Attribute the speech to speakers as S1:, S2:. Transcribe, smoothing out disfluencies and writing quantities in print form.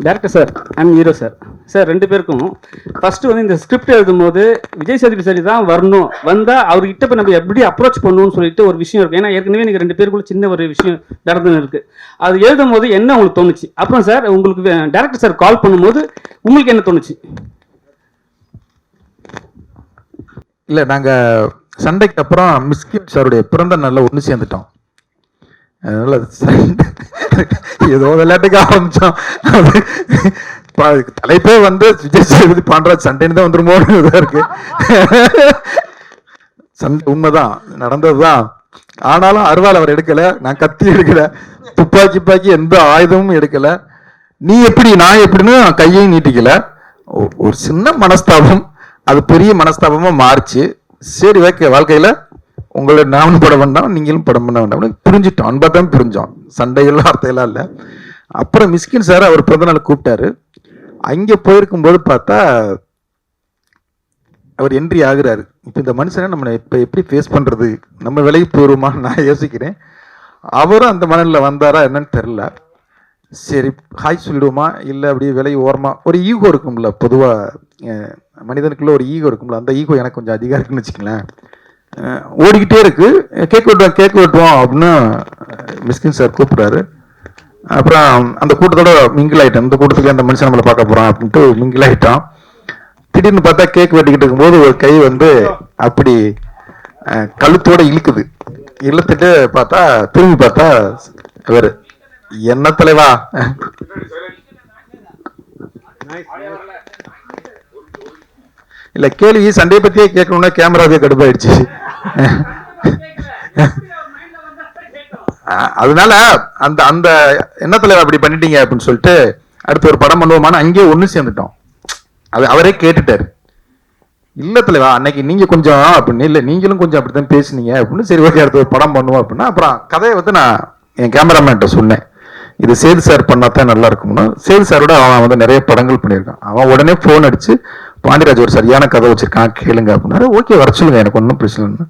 S1: Director sir, I'm hero sir. Sir 2 பேருக்கும் first வந்து இந்த ஸ்கிரிப்ட் எழுதும்போது விஜய் சேதுபதி சார் தான் வரணும், வந்தால் அவர்கிட்ட போய் நம்ம எப்படி அப்ரோச் பண்ணணும்னு சொல்லிட்டு ஒரு விஷயம் இருக்குது. ஏன்னா ஏற்கனவே நீங்கள் 2 பேருக்குள்ள சின்ன ஒரு விஷயம் நடந்துன்னு இருக்குது. அது எழுதும் போது என்ன உங்களுக்கு தோணுச்சு? அப்புறம் சார் உங்களுக்கு டேரக்டர் சார் கால் பண்ணும்போது உங்களுக்கு என்ன தோணுச்சு?
S2: இல்லை, நாங்கள் சண்டைக்கு அப்புறம் மிஸ்கின் சாருடைய பிறந்த நாளில் ஒன்று சேர்ந்துட்டோம். அதனால ஏதோ விளையாட்டுக்கு ஆரம்பிச்சோம். தலைப்பே வந்து விஜய் சேதுபதி பாண்டராஜ் சண்டைன்னு தான் வந்துருமோன்னு இதாக இருக்கு. சண்டை உண்மைதான், நடந்ததுதான். ஆனாலும் அருவாள் அவர் எடுக்கல, நான் கத்தி எடுக்கல, துப்பாக்கி எந்த ஆயுதமும் எடுக்கல. நீ எப்படி நான் எப்படின்னு கையையும் நீட்டிக்கல. ஒரு சின்ன மனஸ்தாபம், அது பெரிய மனஸ்தாபமா மாறிச்சு. சரி, ஓகே, வாழ்க்கையில உங்களை நானும் படம் வேண்டாம், நீங்களும் படம் பண்ண வேண்டாம், புரிஞ்சுட்டோம். அன்பா தான் புரிஞ்சோம், சண்டைகள்லாம் வார்த்தையெல்லாம் இல்லை. அப்புறம் மிஸ்கின் சார் அவர் பிறந்தநாள் கூப்பிட்டாரு. அங்கே போயிருக்கும்போது பார்த்தா அவர் என்ட்ரி ஆகுறாரு. இப்போ இந்த மனுஷனை நம்ம இப்போ எப்படி ஃபேஸ் பண்ணுறது, நம்ம விலைக்கு போருமா நான் யோசிக்கிறேன். அவரும் அந்த மனநில வந்தாரா என்னன்னு தெரில. சரி, ஹாய் சொல்லிடுவோமா, இல்லை அப்படியே விலை ஓரமா. ஒரு ஈகோ இருக்கும்ல, பொதுவாக மனிதனுக்குள்ள ஒரு ஈகோ இருக்கும்ல, அந்த ஈகோ எனக்கு கொஞ்சம் அதிகம் இருக்குன்னு வச்சுக்கங்களேன். ஓடிக்கிட்டே இருக்கு. கேக் வெட்டுவோம் அப்படின்னு மிஸ்கின் சார் கூப்பிட்றாரு. அப்புறம் அந்த கூட்டத்தோட மிங்கிள் ஆகிட்டோம். இந்த கூட்டத்துக்கு அந்த மனுஷன் நம்மளை பார்க்க போகிறான் அப்படின்ட்டு மிங்கிள் ஆகிட்டோம். திடீர்னு பார்த்தா கேக் வெட்டிக்கிட்டு இருக்கும்போது ஒரு கை வந்து அப்படி கழுத்தோட இழுக்குது. இழுத்துட்டு பார்த்தா திரும்பி பார்த்தா இவர், என்ன தலைவா, இல்ல கேள்வி சண்டையை பத்தியே கேட்கணும்னா கேமராவே கடுப்பாயிடுச்சு. அதனால அந்த அந்த என்ன தலைவர் அப்படி பண்ணிட்டீங்க அப்படின்னு சொல்லிட்டு அடுத்து ஒரு படம் பண்ணுவோமான்னு அங்கேயே ஒன்று சேர்ந்துட்டோம். அது அவரே கேட்டுட்டாரு. இல்ல தலைவா, அன்னைக்கு நீங்க கொஞ்சம் அப்படின்னு, இல்லை நீங்களும் கொஞ்சம் அப்படித்தான் பேசுனீங்க அப்படின்னு. சரி, ஓகே, அடுத்து ஒரு படம் பண்ணுவோம் அப்படின்னா அப்புறம் கதையை வந்து நான் என் கேமராமேன்ட்ட சொன்னேன், இது சேது சார் பண்ணாதான் நல்லா இருக்கும்னு. சேது சாரோட அவன் வந்து நிறைய படங்கள் பண்ணியிருக்கான். அவன் உடனே போன் அடிச்சு, பாண்டியராஜ் ஒரு சரியான கதை வச்சிருக்கான் கேளுங்க அப்படின்னாரு. ஓகே, வர சொல்லுங்க, எனக்கு ஒன்றும் பிரச்சனை இல்லை.